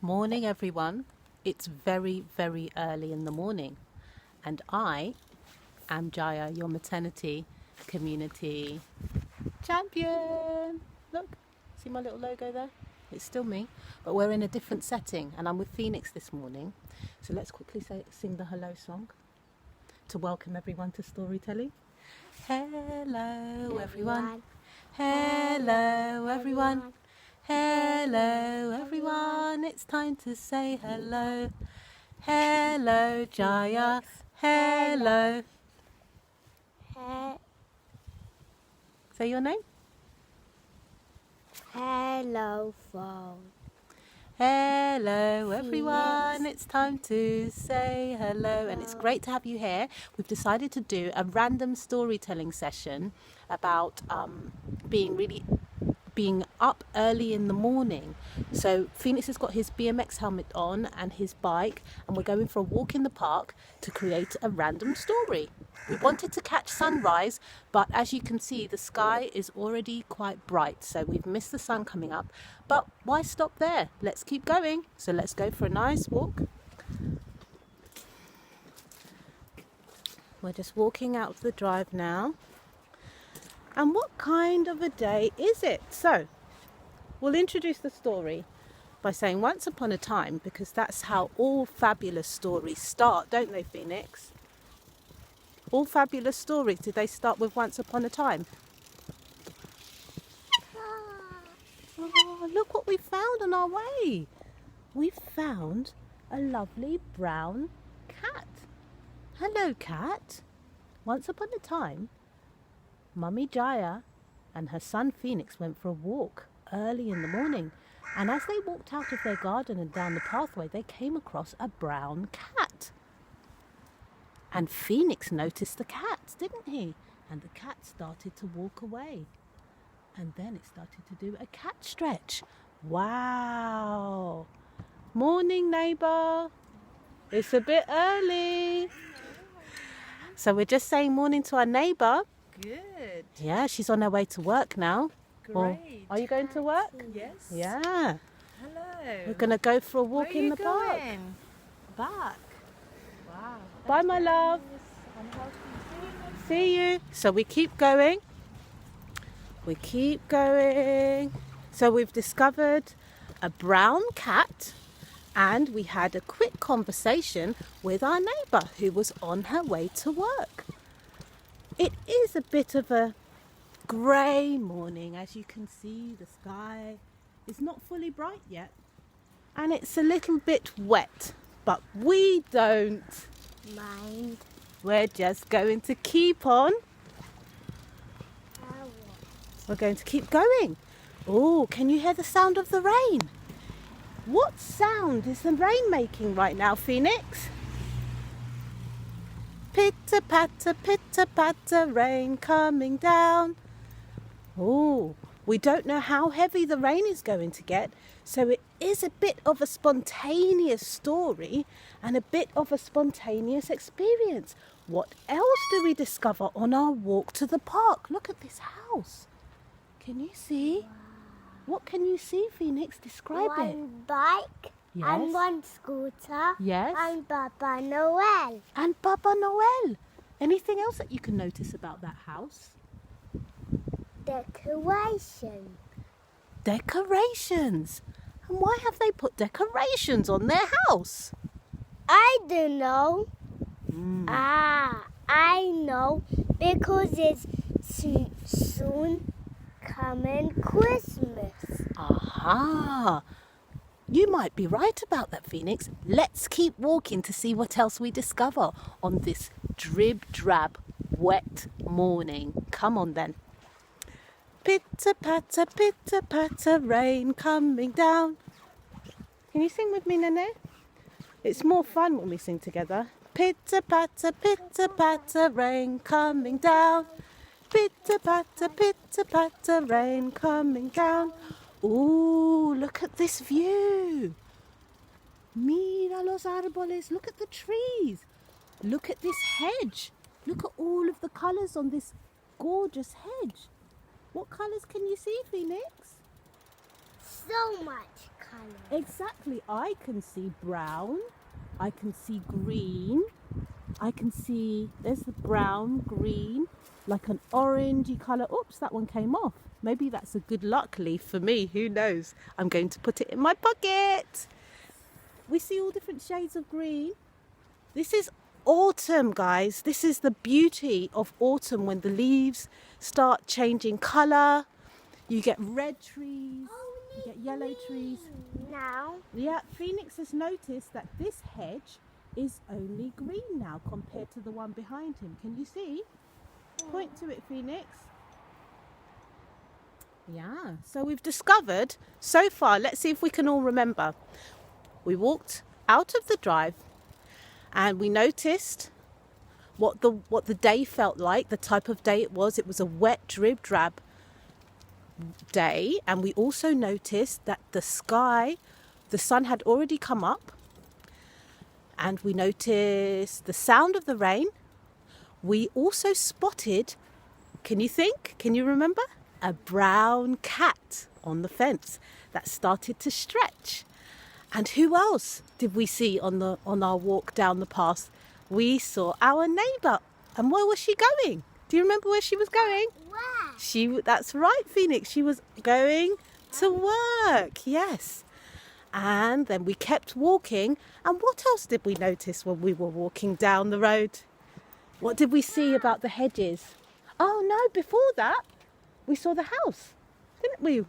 Morning, everyone. It's very, very early in the morning, and I am Jaya, your maternity community champion. Look, see my little logo there? It's still me, but we're in a different setting, and I'm with Phoenix this morning. So let's quickly sing the hello song to welcome everyone to storytelling. Hello, everyone. Hello, everyone. Hello, everyone. It's time to say hello. Hello, Jaya. Hello. Say your name. Hello, phone. Hello, everyone. It's time to say hello. And it's great to have you here. We've decided to do a random storytelling session about being up early in the morning. So Phoenix has got his BMX helmet on and his bike, and we're going for a walk in the park to create a random story. We wanted to catch sunrise, but as you can see, the sky is already quite bright, so we've missed the sun coming up. But why stop there? Let's keep going. So let's go for a nice walk. We're just walking out of the drive now. And what kind of a day is it? So, we'll introduce the story by saying once upon a time, because that's how all fabulous stories start, don't they, Phoenix? All fabulous stories, did they start with once upon a time? Oh, look what we found on our way. We found a lovely brown cat. Hello, cat. Once upon a time, Mummy Jaya and her son Phoenix went for a walk early in the morning, and as they walked out of their garden and down the pathway, they came across a brown cat. And Phoenix noticed the cat, didn't he? And the cat started to walk away, and then it started to do a cat stretch. Wow! Morning, neighbour. It's a bit early. So we're just saying morning to our neighbour. Good. Yeah, she's on her way to work now. Great. Or, are you going to work? Yes. Yeah. Hello. We're going to go for a walk Where in are the you park. going? Back. Wow. Bye, my love. See you. So we keep going. We keep going. So we've discovered a brown cat, and we had a quick conversation with our neighbour who was on her way to work. It is a bit of a grey morning. As you can see, the sky is not fully bright yet, and it's a little bit wet, but we don't Mind. We're just going to keep on. We're going to keep going. Oh, can you hear the sound of the rain? What sound is the rain making right now, Phoenix? Pitter patter, rain coming down. Oh, we don't know how heavy the rain is going to get, so it is a bit of a spontaneous story and a bit of a spontaneous experience. What else do we discover on our walk to the park? Look at this house. Can you see? Wow. What can you see, Phoenix? Describe it. One bike. Yes. And one scooter. Yes. And Papa Noel. And Papa Noel. Anything else that you can notice about that house? Decoration. Decorations. And why have they put decorations on their house? I don't know. I know, because it's soon coming Christmas. Aha! You might be right about that, Phoenix. Let's keep walking to see what else we discover on this drab, wet morning. Come on then. Pitter patter, rain coming down. Can you sing with me, Nene? It's more fun when we sing together. Pitter patter, rain coming down. Pitter patter, rain coming down. Ooh, look at this view. Mira los árboles. Look at the trees. Look at this hedge. Look at all of the colours on this gorgeous hedge. What colours can you see, Phoenix? So much colours. Exactly. I can see brown. I can see green. I can see, there's the brown, green, like an orangey colour. Oops, that one came off. Maybe that's a good luck leaf for me. Who knows? I'm going to put it in my pocket. We see all different shades of green. This is autumn, guys. This is the beauty of autumn when the leaves start changing colour. You get red trees, you get yellow trees. Now, Yeah, Phoenix has noticed that this hedge is only green now compared to the one behind him. Can you see? Point to it, Phoenix. Yeah, so we've discovered so far, let's see if we can all remember. We walked out of the drive and we noticed what the day felt like, the type of day it was. It was a wet, drib, drab day, and we also noticed that the sky, the sun had already come up, and we noticed the sound of the rain. We also spotted, can you remember? A brown cat on the fence that started to stretch. And who else did we see on our walk down the path? We saw our neighbour. And where was she going? Do you remember where she was going? where? That's right, Phoenix. She was going to work, yes. And then we kept walking. And what else did we notice when we were walking down the road? What did we see about the hedges? Oh no, before that, we saw the house, didn't we?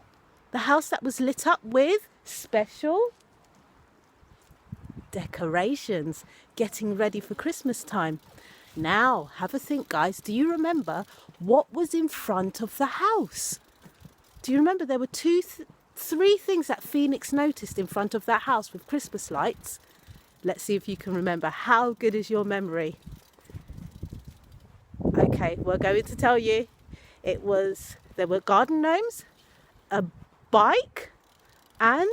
The house that was lit up with special decorations, getting ready for Christmas time. Now, have a think, guys. Do you remember what was in front of the house? Do you remember there were three things that Phoenix noticed in front of that house with Christmas lights? Let's see if you can remember. How good is your memory? Okay, we're going to tell you. There were garden gnomes, a bike, and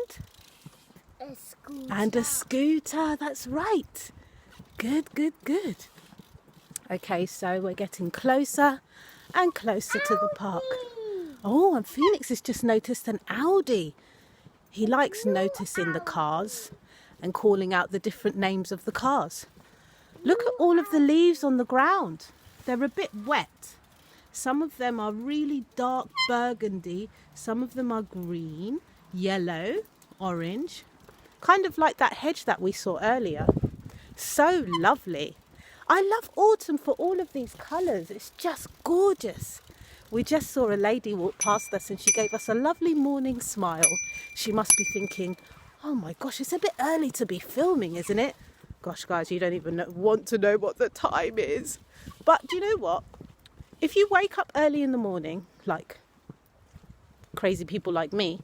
A scooter. a scooter. That's right. Good. Okay, so we're getting closer and closer to the park. Oh, and Phoenix has just noticed an Audi. He likes noticing the cars and calling out the different names of the cars. Look at all of the leaves on the ground. They're a bit wet. Some of them are really dark burgundy. Some of them are green, yellow, orange. Kind of like that hedge that we saw earlier. So lovely. I love autumn for all of these colours. It's just gorgeous. We just saw a lady walk past us and she gave us a lovely morning smile. She must be thinking, oh my gosh, it's a bit early to be filming, isn't it? Gosh, guys, you don't even want to know what the time is. But do you know what? If you wake up early in the morning, like crazy people like me,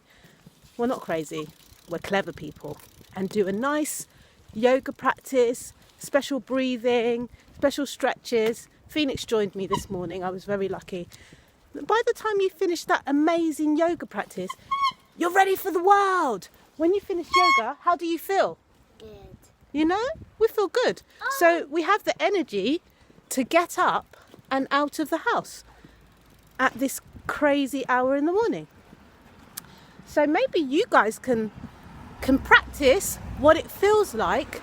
we're not crazy, we're clever people, and do a nice yoga practice, special breathing, special stretches. Phoenix joined me this morning. I was very lucky. By the time you finish that amazing yoga practice, you're ready for the world. When you finish yoga, how do you feel? Good. You know, we feel good. So we have the energy to get up and out of the house at this crazy hour in the morning. So maybe you guys can practice what it feels like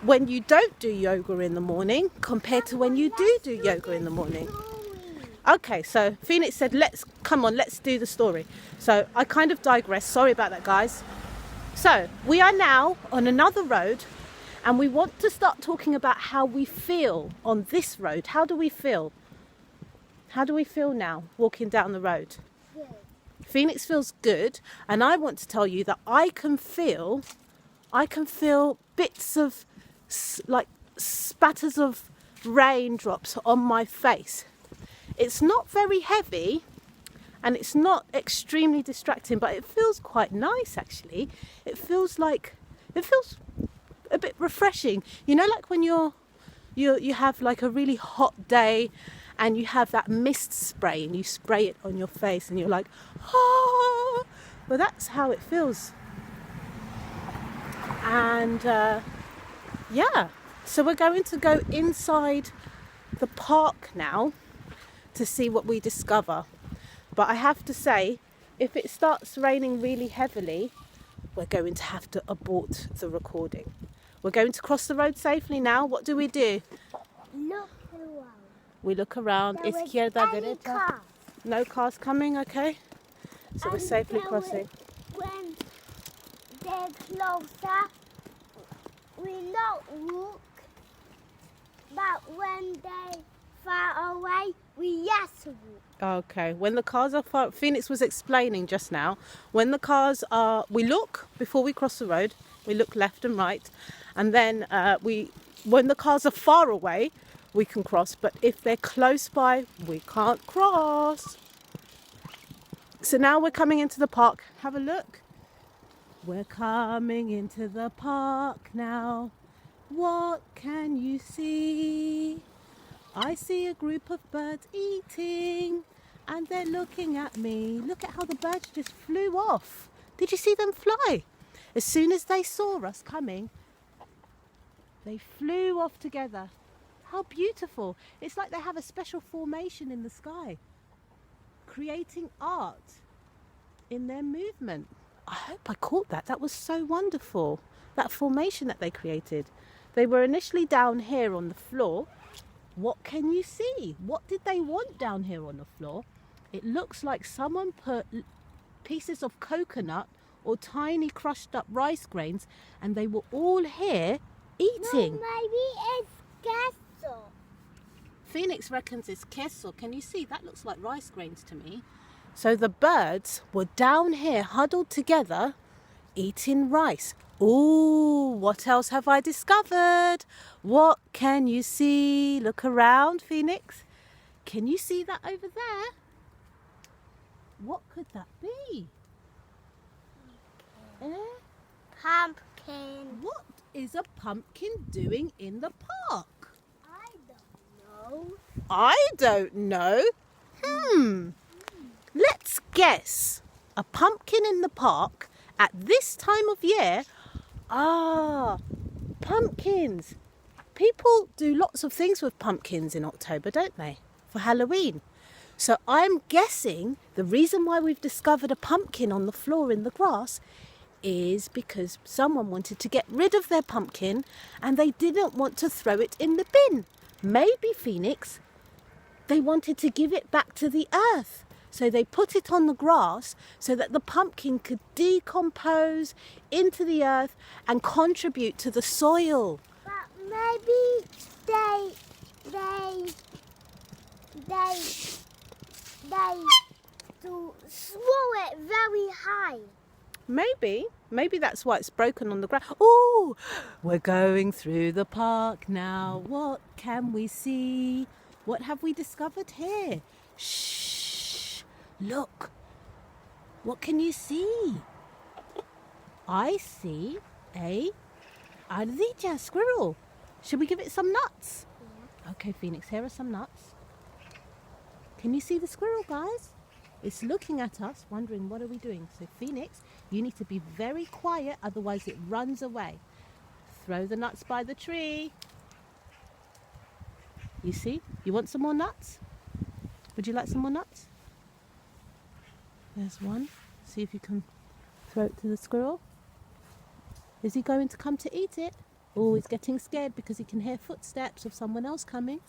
when you don't do yoga in the morning compared to when you do yoga in the morning. Okay, so Phoenix said, let's do the story. So I kind of digress. Sorry about that, guys. So we are now on another road and we want to start talking about how we feel on this road. How do we feel? How do we feel now walking down the road? Good. Phoenix feels good, and I want to tell you that I can feel bits of like spatters of raindrops on my face. It's not very heavy and it's not extremely distracting, but it feels quite nice actually. It feels a bit refreshing. You know, like when you have like a really hot day and you have that mist spray and you spray it on your face and you're like, oh, well, that's how it feels. And yeah, so we're going to go inside the park now to see what we discover. But I have to say, if it starts raining really heavily, we're going to have to abort the recording. We're going to cross the road safely now. What do? Look around. We look around. There was Izquierda, any derecha. car. No cars coming, okay? So we're And safely there crossing. When they're closer, we not walk. But when they're far away, we yes walk. Okay, when the cars are far, Phoenix was explaining just now, when the cars are, we look before we cross the road, we look left and right, and then when the cars are far away, we can cross, but if they're close by, we can't cross. So now we're coming into the park. Have a look. We're coming into the park now. What can you see? I see a group of birds eating and they're looking at me. Look at how the birds just flew off. Did you see them fly? As soon as they saw us coming, they flew off together. How beautiful. It's like they have a special formation in the sky, creating art in their movement. I hope I caught that. That was so wonderful. That formation that they created. They were initially down here on the floor. What can you see? What did they want down here on the floor? It looks like someone put pieces of coconut or tiny crushed up rice grains and they were all here eating. No, maybe it's queso. Phoenix reckons it's queso. Can you see? That looks like rice grains to me. So the birds were down here huddled together eating rice. Ooh, what else have I discovered? What can you see? Look around, Phoenix. Can you see that over there? What could that be? Pumpkin. What is a pumpkin doing in the park? I don't know. I don't know. Let's guess. A pumpkin in the park at this time of year. Pumpkins. People do lots of things with pumpkins in October, don't they? For Halloween. So I'm guessing the reason why we've discovered a pumpkin on the floor in the grass is because someone wanted to get rid of their pumpkin and they didn't want to throw it in the bin. Maybe, Phoenix, they wanted to give it back to the earth. So they put it on the grass so that the pumpkin could decompose into the earth and contribute to the soil. But maybe they to throw it very high. Maybe that's why it's broken on the ground. Oh, we're going through the park now. What can we see? What have we discovered here? Shh, look. What can you see? I see a ardilla, squirrel. Should we give it some nuts? Yeah. Okay, Phoenix, here are some nuts. Can you see the squirrel, guys? It's looking at us, wondering what are we doing. So Phoenix, you need to be very quiet, otherwise it runs away. Throw the nuts by the tree. You see? You want some more nuts? Would you like some more nuts? There's one. See if you can throw it to the squirrel. Is he going to come to eat it? Oh, he's getting scared because he can hear footsteps of someone else coming.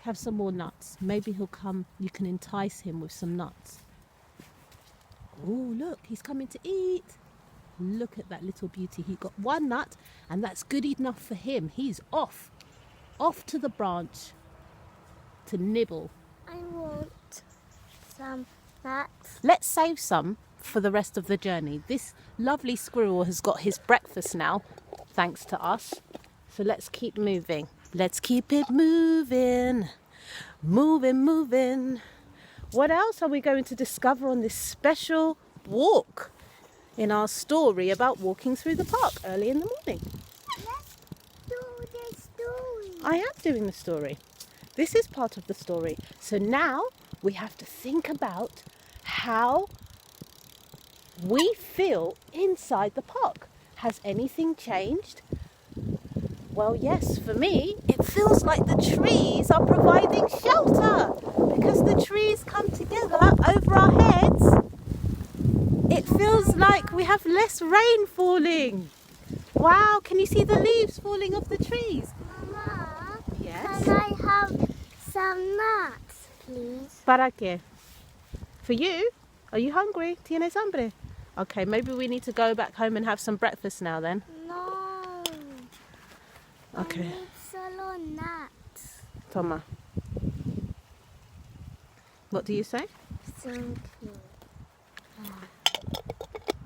Have some more nuts. Maybe he'll come. You can entice him with some nuts. Oh, look, he's coming to eat. Look at that little beauty. He got one nut and that's good enough for him. He's off to the branch to nibble. I want some nuts. Let's save some for the rest of the journey. This lovely squirrel has got his breakfast now, thanks to us. So let's keep moving. Let's keep it moving. Moving. What else are we going to discover on this special walk in our story about walking through the park early in the morning? Let's do the story. I am doing the story. This is part of the story. So now we have to think about how we feel inside the park. Has anything changed? Well, yes, for me, it feels like the trees are providing shelter because the trees come together over our heads. It feels like we have less rain falling. Wow, can you see the leaves falling off the trees? Mama, Yes. can I have some nuts, please? ¿Para qué? For you? Are you hungry? ¿Tienes hambre? Okay, maybe we need to go back home and have some breakfast now then. No. I Okay, need solo nuts. toma. What do you say? Thank you.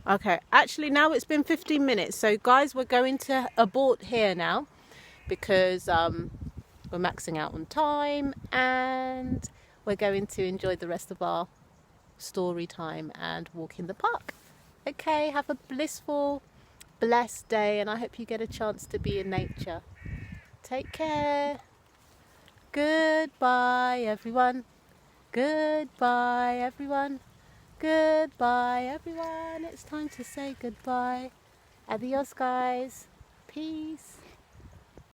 Okay, actually now it's been 15 minutes. So guys, we're going to abort here now because we're maxing out on time and we're going to enjoy the rest of our story time and walk in the park. Okay, have a blissful, blessed day and I hope you get a chance to be in nature. Take care. Goodbye, everyone. Goodbye, everyone. Goodbye, everyone. It's time to say goodbye. Adios, guys. Peace.